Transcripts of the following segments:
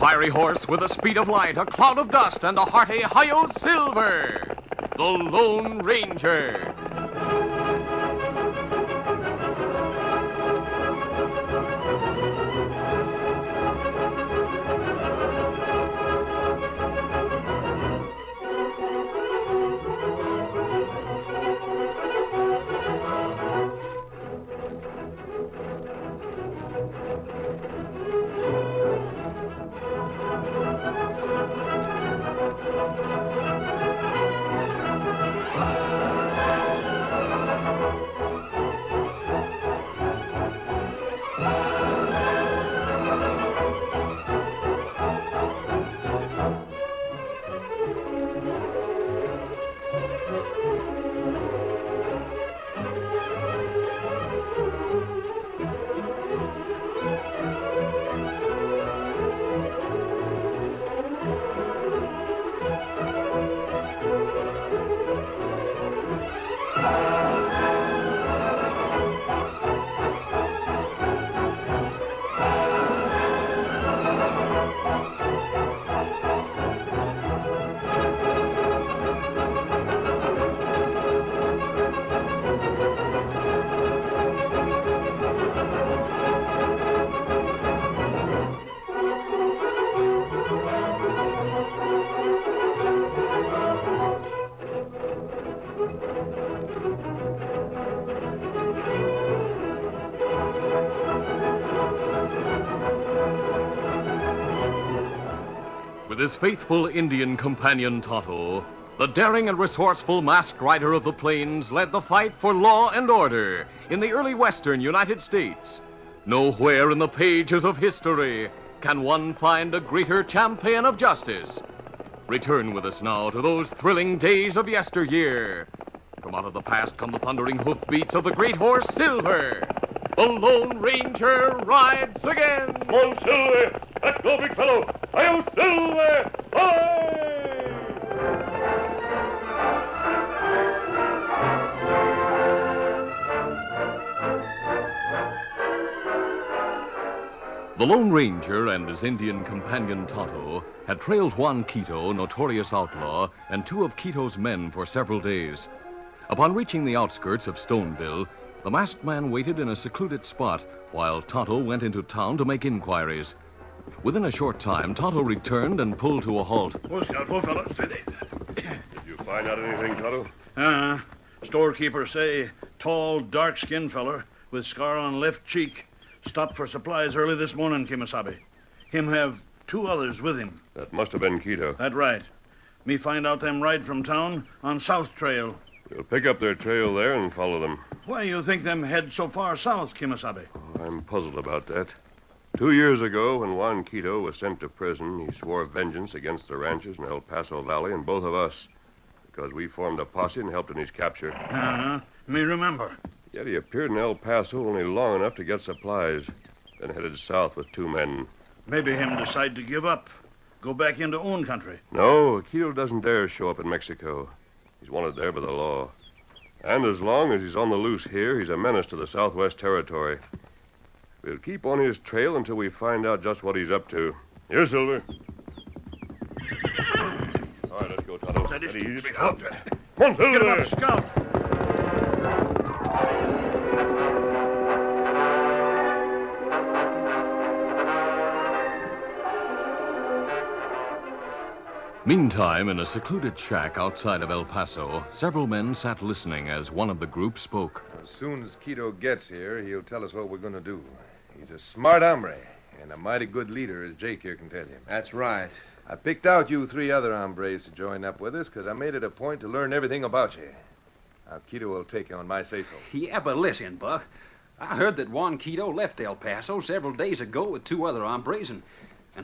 fiery horse with the speed of light, a cloud of dust, and a hearty hi-yo silver, the Lone Ranger. With his faithful Indian companion Tonto, the daring and resourceful masked rider of the plains led the fight for law and order in the early western United States. Nowhere in the pages of history can one find a greater champion of justice. Return with us now to those thrilling days of yesteryear. From out of the past come the thundering hoofbeats of the great horse Silver. The Lone Ranger rides again. Come on, Silver! Let's go, big fellow! Hi-yo, Silver! Hi! The Lone Ranger and his Indian companion Tonto had trailed Juan Quito, notorious outlaw, and two of Quito's men for several days. Upon reaching the outskirts of Stoneville, the masked man waited in a secluded spot while Tonto went into town to make inquiries. Within a short time, Tonto returned and pulled to a halt. Whoa, Scout, whoa, fellow, steady. Did you find out anything, Tonto? Storekeeper say tall, dark-skinned feller with scar on left cheek. Stopped for supplies early this morning, Kimasabi. Him have two others with him. That must have been Quito. That right. Me find out them ride from town on South Trail. We'll pick up their trail there and follow them. Why you think them head so far south, Kimasabi? Oh, I'm puzzled about that. 2 years ago, when Juan Quito was sent to prison, he swore vengeance against the ranchers in El Paso Valley and both of us, because we formed a posse and helped in his capture. Me remember. Yet he appeared in El Paso only long enough to get supplies, then headed south with 2 men. Maybe him decide to give up, go back into own country. No, Quito doesn't dare show up in Mexico. He's wanted there by the law. And as long as he's on the loose here, he's a menace to the Southwest Territory. We'll keep on his trail until we find out just what he's up to. Here, Silver. All right, let's go, Tonto. Steady, Easy. big out. Come on, Silver. Get him up, Scout. Meantime, in a secluded shack outside of El Paso, several men sat listening as one of the group spoke. As soon as Quito gets here, he'll tell us what we're going to do. He's a smart hombre, and a mighty good leader, as Jake here can tell you. That's right. I picked out you 3 other hombres to join up with us because I made it a point to learn everything about you. Now, Quito will take you on my say-so. Yeah, but listen, Buck. I heard that Juan Quito left El Paso several days ago with 2 other hombres and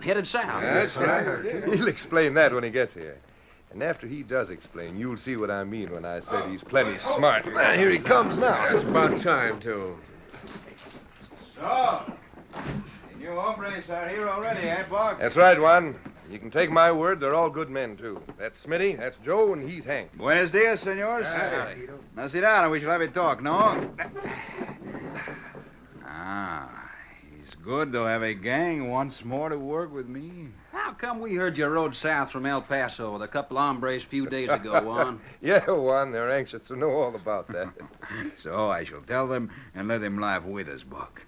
headed south. That's what I heard. He'll explain that when he gets here. And after he does explain, you'll see what I mean when I said he's plenty smart. Here he comes now. It's about time, too. So, the new hombres are here already, eh, Buck? That's right, Juan. You can take my word, they're all good men, too. That's Smitty, that's Joe, and he's Hank. Buenos dias, senors. Now sit down and we shall have a talk, no? It's good to have a gang once more to work with me. come we heard you rode south from El Paso with a couple of hombres a few days ago, Juan? Yeah, Juan, they're anxious to know all about that. So I shall tell them and let them laugh with us, Buck.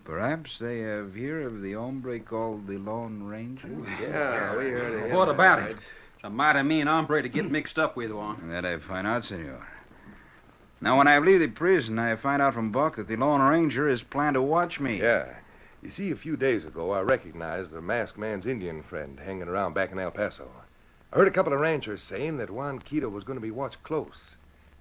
Perhaps they have heard of the hombre called the Lone Ranger? Yeah, we heard of him. What about him? It's a mighty mean hombre to get mixed up with, Juan. That I find out, senor. Now, when I leave the prison, I find out from Buck that the Lone Ranger has planned to watch me. Yeah. You see, a few days ago, I recognized the masked man's Indian friend hanging around back in El Paso. I heard a couple of ranchers saying that Juan Quito was going to be watched close.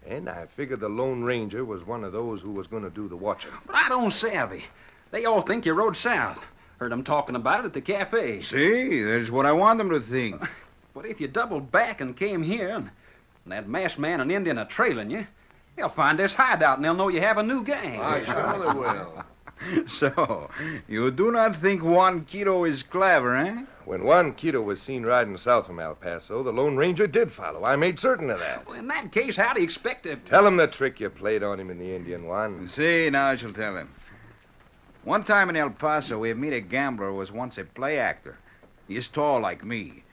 And I figured the Lone Ranger was one of those who was going to do the watching. But I don't savvy. They all think you rode south. Heard them talking about it at the cafe. See, that's what I want them to think. But if you doubled back and came here, and that masked man and Indian are trailing you, they'll find this hideout and they'll know you have a new gang. I sure they will. So, you do not think Juan Quito is clever, eh? When Juan Quito was seen riding south from El Paso, the Lone Ranger did follow. I made certain of that. Well, in that case, how do you expect to... Tell him the trick you played on him in the Indian, Juan. See, now I shall tell him. One time in El Paso, we met a gambler who was once a play actor. He is tall like me.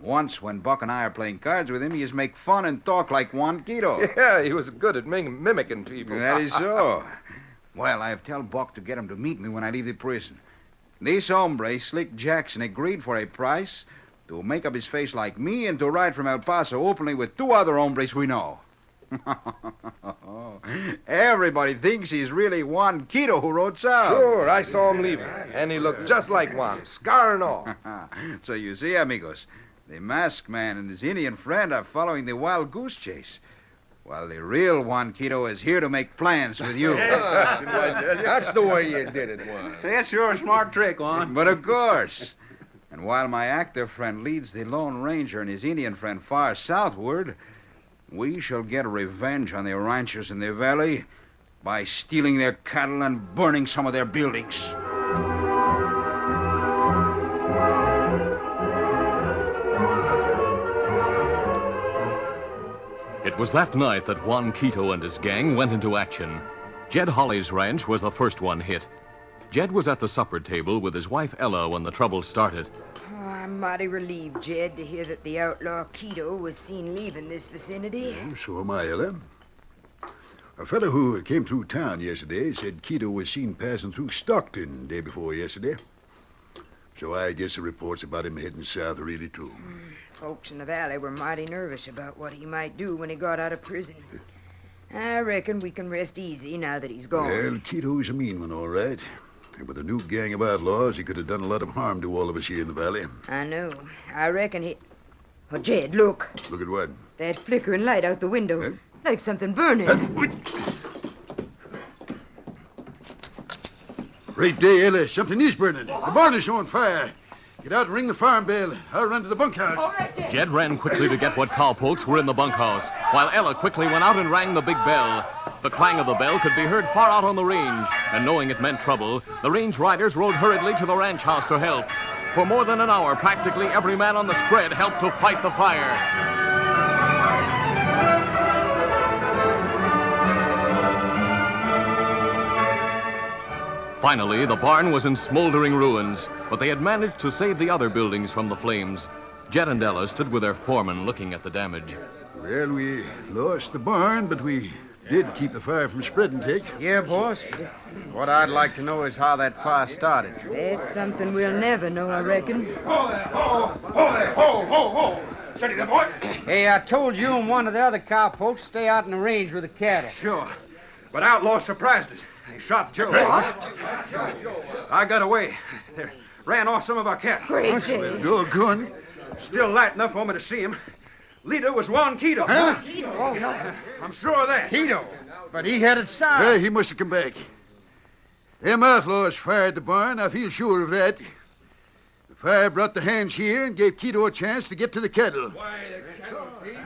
Once, when Buck and I are playing cards with him, he is make fun and talk like Juan Quito. Yeah, he was good at mimicking people. That is so. Well, I have tell Buck to get him to meet me when I leave the prison. This hombre, Slick Jackson, agreed for a price to make up his face like me and to ride from El Paso openly with two other hombres we know. Everybody thinks he's really Juan Quito who rode south. Sure, I saw him leaving, and he looked just like Juan, scar and all. So you see, amigos, the masked man and his Indian friend are following the wild goose chase, while the real Juan Quito is here to make plans with you. That's the way you did it, Juan. That's sure a smart trick, Juan. But of course. And while my actor friend leads the Lone Ranger and his Indian friend far southward, we shall get revenge on the ranchers in the valley by stealing their cattle and burning some of their buildings. It was that night that Juan Quito and his gang went into action. Jed Holly's ranch was the first one hit. Jed was at the supper table with his wife Ella when the trouble started. Oh, I'm mighty relieved, Jed, to hear that the outlaw Quito was seen leaving this vicinity. So am I, Ella. A fellow who came through town yesterday said Quito was seen passing through Stockton day before yesterday. So I guess the reports about him heading south are really true. Folks in the valley were mighty nervous about what he might do when he got out of prison. I reckon we can rest easy now that he's gone. Well, Quito's a mean one, all right. And with a new gang of outlaws, he could have done a lot of harm to all of us here in the valley. I know. I reckon he... Oh, Jed, look. Look at what? That flickering light out the window. Huh? Like something burning. Great day, Ella. Something is burning. The barn is on fire. Get out and ring the farm bell. I'll run to the bunkhouse. All right, Jed. Jed ran quickly to get what cowpokes were in the bunkhouse, while Ella quickly went out and rang the big bell. The clang of the bell could be heard far out on the range, and knowing it meant trouble, the range riders rode hurriedly to the ranch house to help. For more than an hour, practically every man on the spread helped to fight the fire. Finally, the barn was in smoldering ruins, but they had managed to save the other buildings from the flames. Jed and Ella stood with their foreman looking at the damage. Well, we lost the barn, but we did keep the fire from spreading, Tex. Yeah, boss. What I'd like to know is how that fire started. That's something we'll never know, I reckon. Steady there, boy. Hey, I told you and one of the other cowpokes stay out in the range with the cattle. Sure. But outlaws surprised us. They shot Joe. I got away. They ran off some of our cattle. Great, Jed. Doggone. Still light enough for me to see him. Leader was Juan Quito. Huh? I'm sure of that. Quito. But he headed south. Yeah, he must have come back. Them outlaws fired the barn. I feel sure of that. The fire brought the hands here and gave Quito a chance to get to the cattle.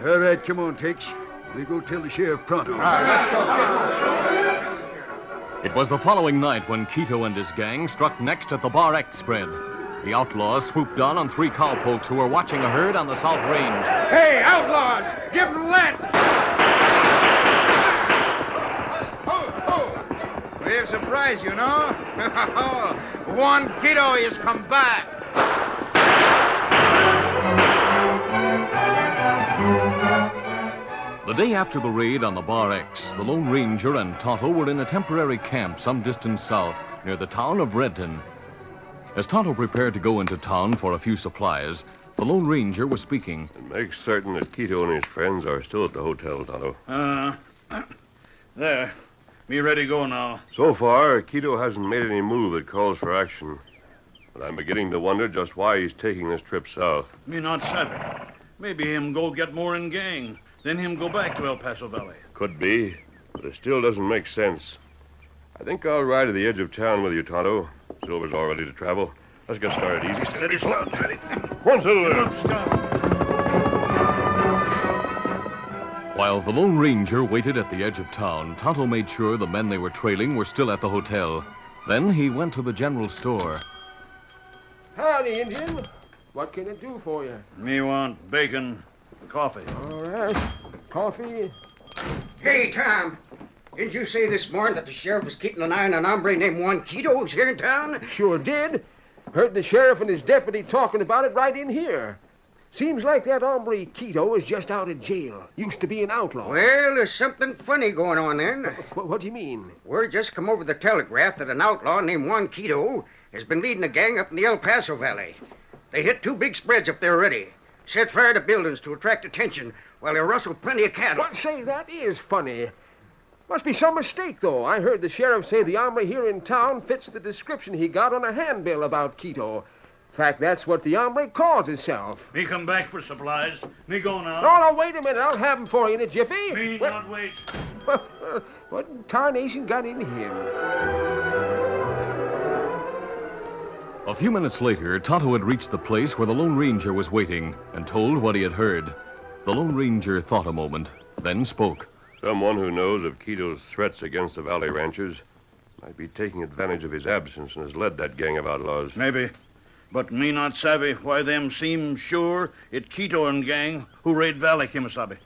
All right, come on, Tex. We go tell the sheriff pronto. It was the following night when Quito and his gang struck next at the Bar X spread. The outlaws swooped down on three cowpokes who were watching a herd on the south range. Hey, outlaws! Give them lead! We have surprised you, no? Juan Quito has come back. The day after the raid on the Bar X, the Lone Ranger and Tonto were in a temporary camp some distance south near the town of Redton. As Tonto prepared to go into town for a few supplies, the Lone Ranger was speaking. And make certain that Quito and his friends are still at the hotel, Tonto. There. Me ready to go now. So far, Quito hasn't made any move that calls for action. But I'm beginning to wonder just why he's taking this trip south. Me not savvy. Maybe him go get more in gang. Then him go back to El Paso Valley. Could be, but it still doesn't make sense. I think I'll ride to the edge of town with you, Tonto. Silver's all ready to travel. Let's get started easy. Steady, Scout, steady. One, Silver. Get up, Scout. While the Lone Ranger waited at the edge of town, Tonto made sure the men they were trailing were still at the hotel. Then he went to the general store. Howdy, Indian. What can I do for you? Me want bacon, coffee. All right. Coffee. Hey, Tom. Didn't you say this morning that the sheriff was keeping an eye on an hombre named Juan Quito who's here in town? Sure did. Heard the sheriff and his deputy talking about it right in here. Seems like that hombre Quito is just out of jail. Used to be an outlaw. Well, there's something funny going on then. What do you mean? Word just come over the telegraph that an outlaw named Juan Quito has been leading a gang up in the El Paso Valley. They hit 2 big spreads up there already. Set fire to buildings to attract attention while they rustled plenty of cattle. What? Say, that is funny. Must be some mistake, though. I heard the sheriff say the hombre here in town fits the description he got on a handbill about Quito. In fact, that's what the hombre calls himself. Me come back for supplies. Me go now. No, wait a minute. I'll have him for you in a jiffy. Me not wait. What in tarnation got in him? A few minutes later, Tonto had reached the place where the Lone Ranger was waiting and told what he had heard. The Lone Ranger thought a moment, then spoke. Someone who knows of Quito's threats against the valley ranchers might be taking advantage of his absence and has led that gang of outlaws. Maybe. But me not savvy why them seem sure it Quito and gang who raid Valley, Kimasabi.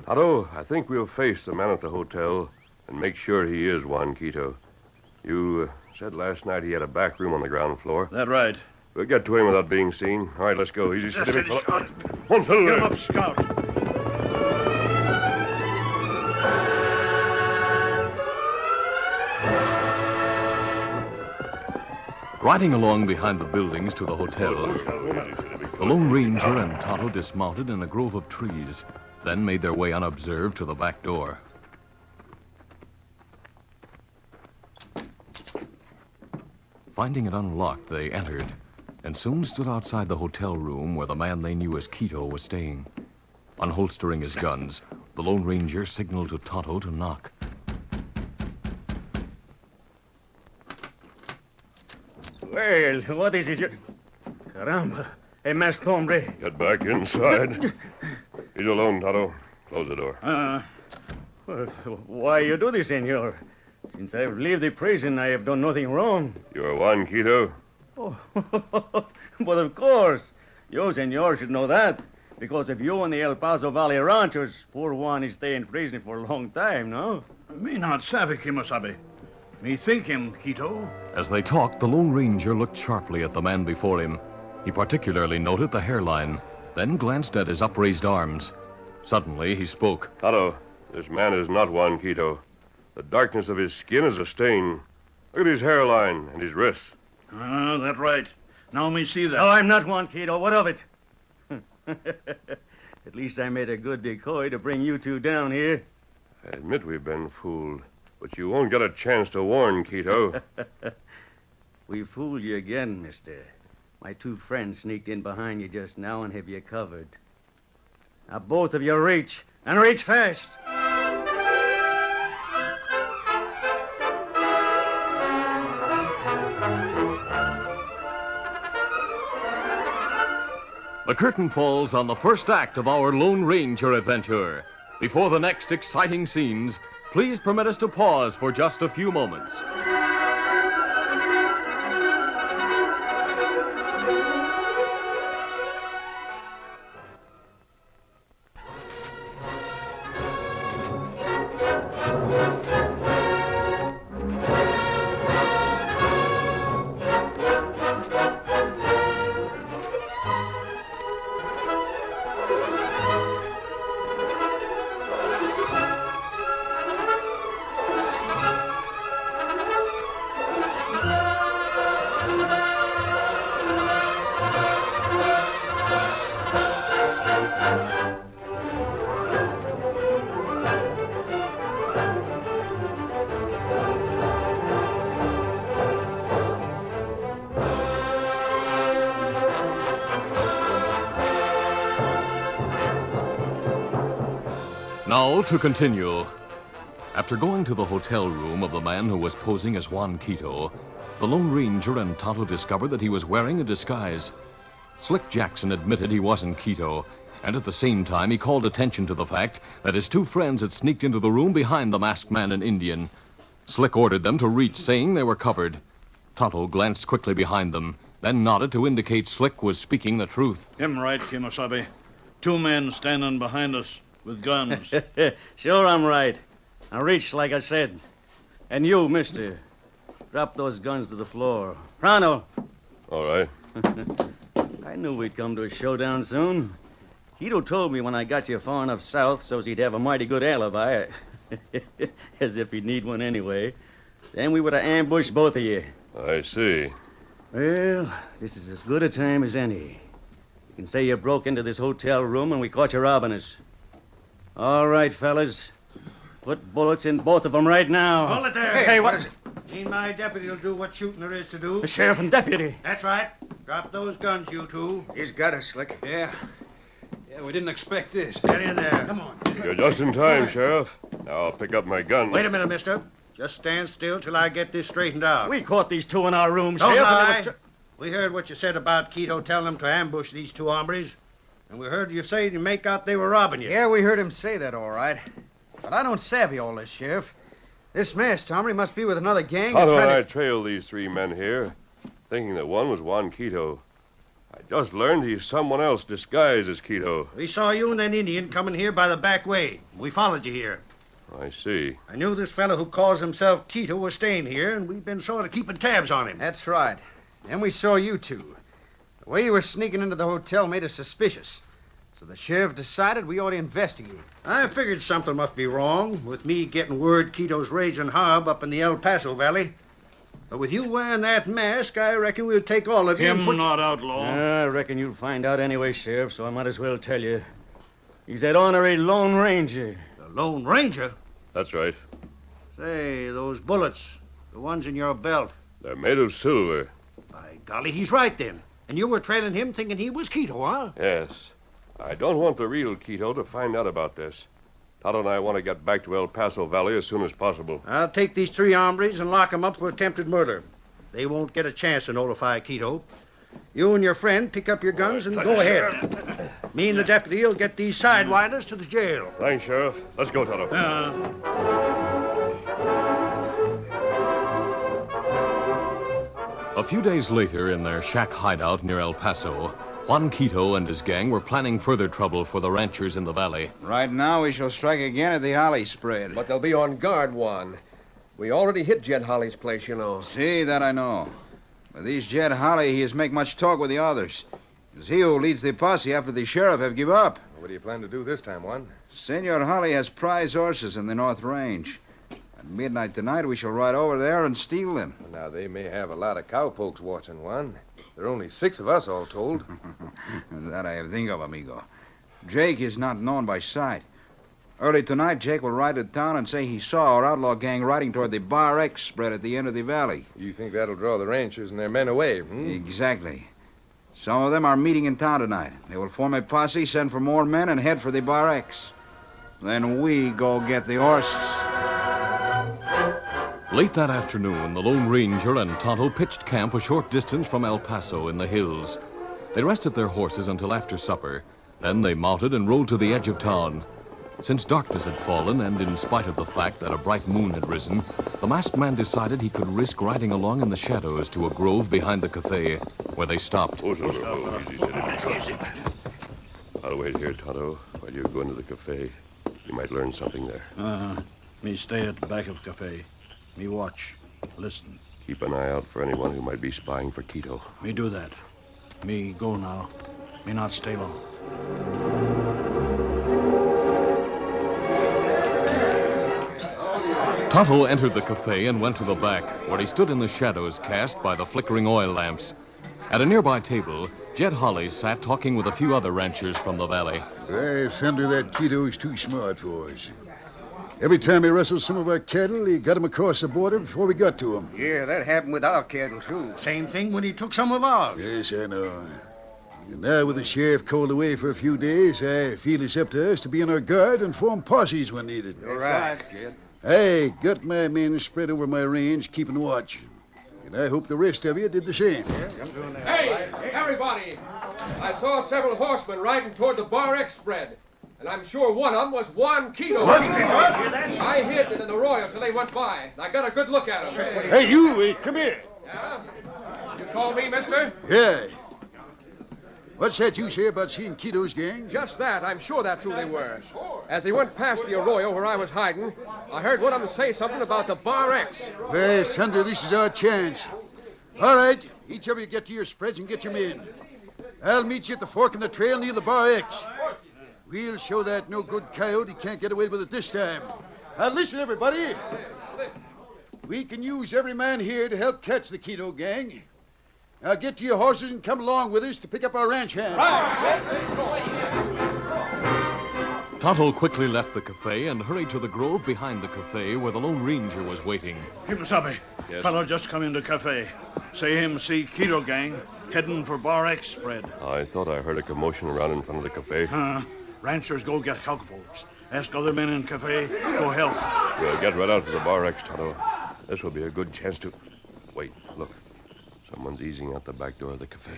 Tonto, I think we'll face the man at the hotel and make sure he is Juan Quito. You said last night he had a back room on the ground floor. That right. We'll get to him without being seen. All right, let's go. Easy, Just steady, steady, fella. Scout. One, two, Get him up, Scout. Riding along behind the buildings to the hotel, the Lone Ranger and Tonto dismounted in a grove of trees, then made their way unobserved to the back door. Finding it unlocked, they entered, and soon stood outside the hotel room where the man they knew as Quito was staying. Unholstering his guns, the Lone Ranger signaled to Tonto to knock. Well, what is it? Caramba. Hey, Master Hombre. Get back inside. He's alone, Tonto. Close the door. Well, why you do this, senor? Since I've left the prison, I have done nothing wrong. You're Juan Quito? Oh, but of course. You, senor, should know that. Because if you and the El Paso Valley ranchers, poor Juan is staying in prison for a long time, no? Me not savvy, Kimasabi. Me think him, Quito. As they talked, the Lone Ranger looked sharply at the man before him. He particularly noted the hairline, then glanced at his upraised arms. Suddenly, he spoke. Tonto, this man is not Juan Quito. The darkness of his skin is a stain. Look at his hairline and his wrists. That's right. Now me see that. No, I'm not Juan Quito. What of it? At least I made a good decoy to bring you two down here. I admit we've been fooled, but you won't get a chance to warn Quito. We fooled you again, mister. My 2 friends sneaked in behind you just now and have you covered. Now both of you reach, and reach fast. The curtain falls on the first act of our Lone Ranger adventure. Before the next exciting scenes, please permit us to pause for just a few moments. Now to continue. After going to the hotel room of the man who was posing as Juan Quito, the Lone Ranger and Tonto discovered that he was wearing a disguise. Slick Jackson admitted he wasn't Quito, and at the same time he called attention to the fact that his two friends had sneaked into the room behind the masked man and Indian. Slick ordered them to reach, saying they were covered. Tonto glanced quickly behind them, then nodded to indicate Slick was speaking the truth. Him right, Kemosabe. 2 men standing behind us with guns. Sure, I'm right. I reached like I said. And you, mister, drop those guns to the floor. Pronto. All right. I knew we'd come to a showdown soon. Quito told me when I got you far enough south so's he'd have a mighty good alibi. As if he'd need one anyway. Then we would have ambushed both of you. I see. Well, this is as good a time as any. You can say you broke into this hotel room and we caught you robbing us. All right, fellas. Put bullets in both of them right now. Hold it there. Hey, what is it? Me and my deputy will do what shooting there is to do. The sheriff and deputy. That's right. Drop those guns, you two. He's got us, Slick. Yeah, we didn't expect this. Get in there. Come on. You're just in time, Sheriff. Now I'll pick up my gun. Wait a minute, mister. Just stand still till I get this straightened out. We caught these 2 in our room, Don't Sheriff. lie. We heard what you said about Quito telling them to ambush these 2 hombres. And we heard you say to make out they were robbing you. Yeah, we heard him say that, all right. But I don't savvy all this, Sheriff. This masked hombre must be with another gang. Tonto and I trailed these 3 men here, thinking that one was Juan Quito. I just learned he's someone else disguised as Quito. We saw you and that Indian coming here by the back way. We followed you here. I see. I knew this fellow who calls himself Quito was staying here, and we've been sort of keeping tabs on him. That's right. Then we saw you 2. The way you were sneaking into the hotel made us suspicious. So the sheriff decided we ought to investigate. I figured something must be wrong with me getting word Quito's raising hob up in the El Paso Valley. But with you wearing that mask, I reckon we'll take all of you and Him put... not outlaw. I reckon you'll find out anyway, Sheriff, so I might as well tell you. He's that ornery Lone Ranger. The Lone Ranger? That's right. Say, those bullets, the ones in your belt. They're made of silver. By golly, he's right then. And you were trailing him thinking he was Quito, huh? Yes. I don't want the real Quito to find out about this. Tonto and I want to get back to El Paso Valley as soon as possible. I'll take these 3 hombres and lock them up for attempted murder. They won't get a chance to notify Quito. You and your friend pick up your guns and go ahead. Me and the deputy will get these sidewinders to the jail. Thanks, Sheriff. Let's go, Tonto. A few days later, in their shack hideout near El Paso, Juan Quito and his gang were planning further trouble for the ranchers in the valley. Right now, we shall strike again at the Holly spread. But they'll be on guard, Juan. We already hit Jed Holly's place, you know. See, that I know. But these Jed Holly, he has make much talk with the others. It's he who leads the posse after the sheriff have give up. What do you plan to do this time, Juan? Senor Holly has prize horses in the North Range. At midnight tonight, we shall ride over there and steal them. Well, now, they may have a lot of cowpokes watching, Juan. There are only 6 of us, all told. That I have think of, amigo. Jake is not known by sight. Early tonight, Jake will ride to town and say he saw our outlaw gang riding toward the Bar X spread at the end of the valley. You think that'll draw the ranchers and their men away, hmm? Exactly. Some of them are meeting in town tonight. They will form a posse, send for more men, and head for the Bar X. Then we go get the horses. Late that afternoon, the Lone Ranger and Tonto pitched camp a short distance from El Paso in the hills. They rested their horses until after supper. Then they mounted and rode to the edge of town. Since darkness had fallen, and in spite of the fact that a bright moon had risen, the masked man decided he could risk riding along in the shadows to a grove behind the cafe, where they stopped. I'll wait here, Tonto, while you go into the cafe. You might learn something there. Me stay at the back of the cafe. Me watch. Listen. Keep an eye out for anyone who might be spying for Quito. Me do that. Me go now. Me not stay long. Tonto entered the cafe and went to the back, where he stood in the shadows cast by the flickering oil lamps. At a nearby table, Jed Holly sat talking with a few other ranchers from the valley. I thunder that Quito's too smart for us. Every time he rustled some of our cattle, he got 'em across the border before we got to 'em. Yeah, that happened with our cattle, too. Same thing when he took some of ours. Yes, I know. And now, with the sheriff called away for a few days, I feel it's up to us to be on our guard and form posses when needed. You're right. I got my men spread over my range, keeping watch. And I hope the rest of you did the same. Hey, everybody! I saw several horsemen riding toward the Bar X spread. And I'm sure one of them was Juan Quito. I hid in the arroyo till they went by. I got a good look at him. Hey, you, come here. Yeah? You call me, mister? Yeah. What's that you say about seeing Quito's gang? Just that. I'm sure that's who they were. As they went past the arroyo where I was hiding, I heard one of them say something about the Bar X. Well, thunder, this is our chance. All right, each of you get to your spreads and get your men. I'll meet you at the fork in the trail near the Bar X. We'll show that no-good coyote can't get away with it this time. Now, listen, everybody. We can use every man here to help catch the Quito gang. Now, get to your horses and come along with us to pick up our ranch hand. Tonto quickly left the cafe and hurried to the grove behind the cafe where the Lone Ranger was waiting. Kimasabi, Yes? fellow just come into cafe. Say him see Quito gang heading for Bar X spread. I thought I heard a commotion around in front of the cafe. Ranchers go get help folks. Ask other men in cafe, go help. We'll get right out to the Bar X, Tonto. This will be a good chance to... Wait, look. Someone's easing out the back door of the cafe.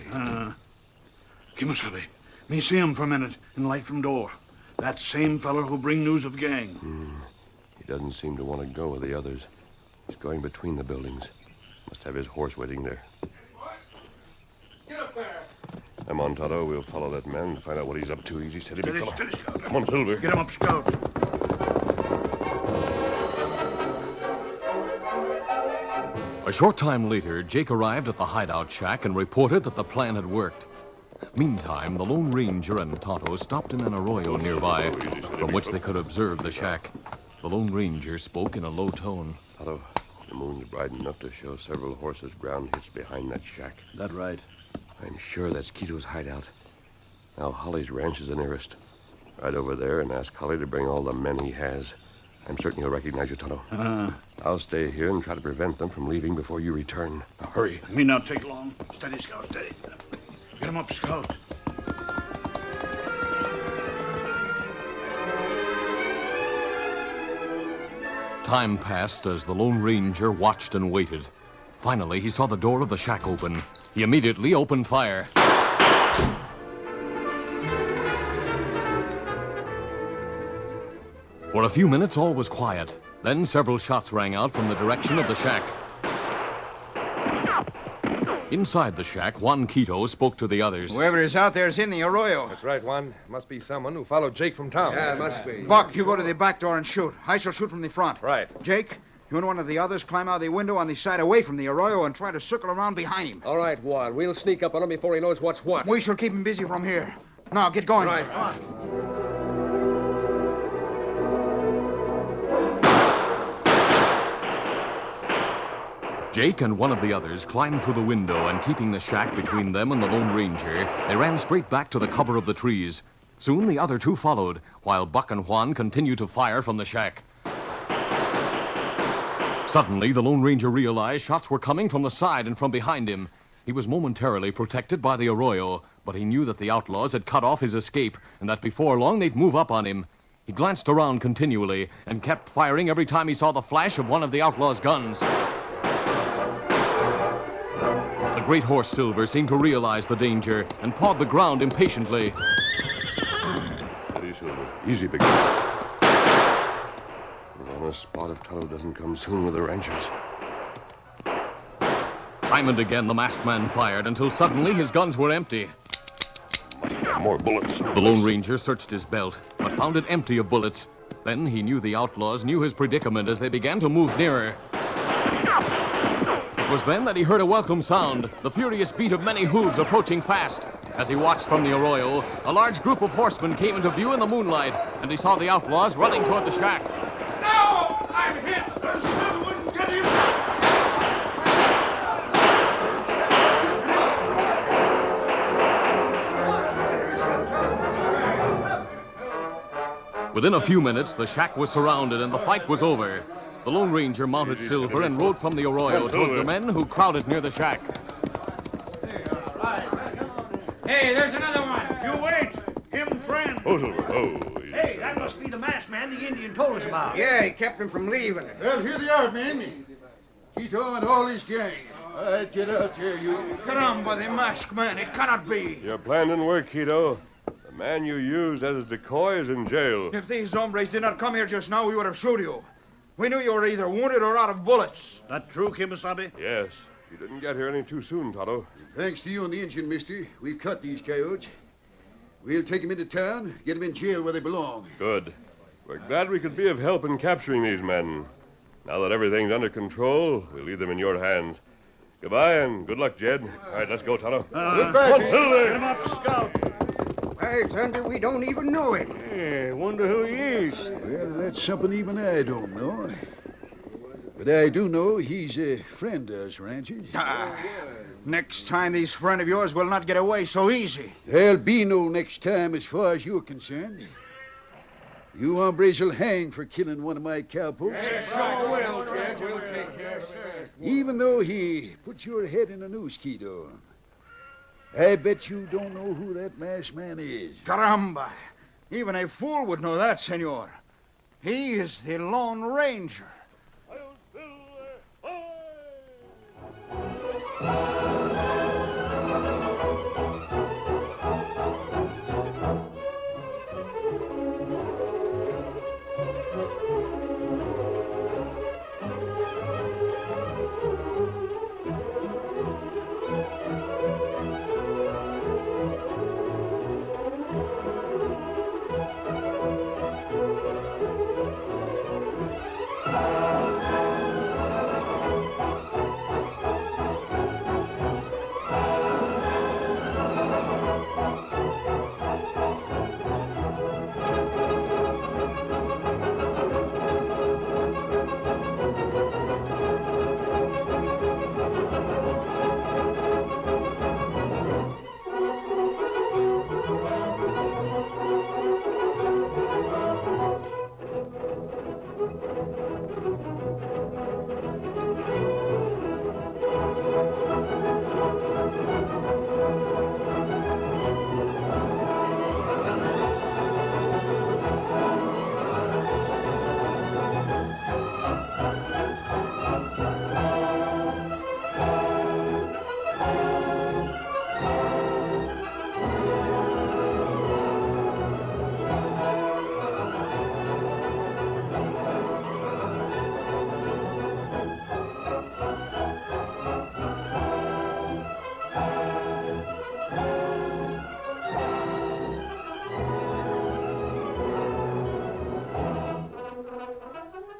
Kimasabi, me see him for a minute in light from door. That same feller who bring news of gang. He doesn't seem to want to go with the others. He's going between the buildings. Must have his horse waiting there. Get up there. Come on, Tonto. We'll follow that man and find out what he's up to. Easy, steady, big Steady, fella. steady, Scout. Come on, Silver. Get him up, Scout. A short time later, Jake arrived at the hideout shack and reported that the plan had worked. Meantime, the Lone Ranger and Tonto stopped in an arroyo nearby, from which they could observe the shack. The Lone Ranger spoke in a low tone. Tonto, the moon's bright enough to show several horses' ground hitched behind that shack. That right. I'm sure that's Quito's hideout. Now, Holly's ranch is the nearest. Ride over there and ask Holly to bring all the men he has. I'm certain he'll recognize you, Tonto. I'll stay here and try to prevent them from leaving before you return. Now, hurry. Me not take long. Steady, Scout, steady. Get him up, Scout. Time passed as the Lone Ranger watched and waited. Finally, he saw the door of the shack open. He immediately opened fire. For a few minutes, all was quiet. Then several shots rang out from the direction of the shack. Inside the shack, Juan Quito spoke to the others. Whoever is out there is in the arroyo. That's right, Juan. Must be someone who followed Jake from town. Yeah, it must be. Buck, you go to the back door and shoot. I shall shoot from the front. Right. Jake, you and one of the others climb out the window on the side away from the arroyo and try to circle around behind him. All right, Juan. We'll sneak up on him before he knows what's what. We shall keep him busy from here. Now, get going. Right. Jake and one of the others climbed through the window, and keeping the shack between them and the Lone Ranger, they ran straight back to the cover of the trees. Soon the other two followed, while Buck and Juan continued to fire from the shack. Suddenly, the Lone Ranger realized shots were coming from the side and from behind him. He was momentarily protected by the arroyo, but he knew that the outlaws had cut off his escape, and that before long they'd move up on him. He glanced around continually and kept firing every time he saw the flash of one of the outlaws' guns. The great horse Silver seemed to realize the danger and pawed the ground impatiently. Steady, Silver. Easy, big fella. We're on a spot if Tonto doesn't come soon with the ranchers. Time and again, the masked man fired until suddenly his guns were empty. More bullets. The Lone Ranger searched his belt, but found it empty of bullets. Then he knew the outlaws knew his predicament as they began to move nearer. It was then that he heard a welcome sound, the furious beat of many hooves approaching fast. As he watched from the arroyo, a large group of horsemen came into view in the moonlight, and he saw the outlaws running toward the shack. No! I'm hit! There's another one. Get him! Within a few minutes, the shack was surrounded and the fight was over. The Lone Ranger mounted Silver and rode from the arroyo toward the men who crowded near the shack. Hey, there's another one. You wait. Him friend. Oh, Silver. Oh, easy. Hey, that must be the masked man the Indian told us about. Yeah, he kept him from leaving. Well, here they are, men. Quito and all his gang. All right, get out there, you. Caramba, the masked man. It cannot be. Your plan didn't work, Quito. The man you used as a decoy is in jail. If these hombres did not come here just now, we would have shot you. We knew you were either wounded or out of bullets. That true, Kimasabi? Yes. You didn't get here any too soon, Tonto. Thanks to you and the engine, mister. We've caught these coyotes. We'll take them into town, get them in jail where they belong. Good. We're glad we could be of help in capturing these men. Now that everything's under control, we'll leave them in your hands. Goodbye and good luck, Jed. All right, let's go, Tonto. Goodbye, Get him up, Scout. By thunder, we don't even know him. Yeah, wonder who he is. Well, that's something even I don't know. But I do know he's a friend of us, ranchers. Next time, these friend of yours will not get away so easy. There'll be no next time as far as you're concerned. You hombres will hang for killing one of my cowpokes. We'll take care of it. Even though he put your head in a noose, Quito. I bet you don't know who that masked man is. Caramba. Even a fool would know that, senor. He is the Lone Ranger.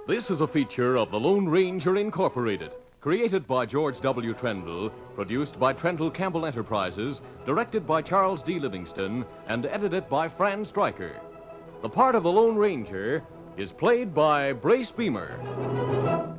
This is a feature of the Lone Ranger Incorporated, created by George W. Trendle, produced by Trendle Campbell Enterprises, directed by Charles D. Livingston, and edited by Fran Stryker. The part of the Lone Ranger is played by Brace Beamer.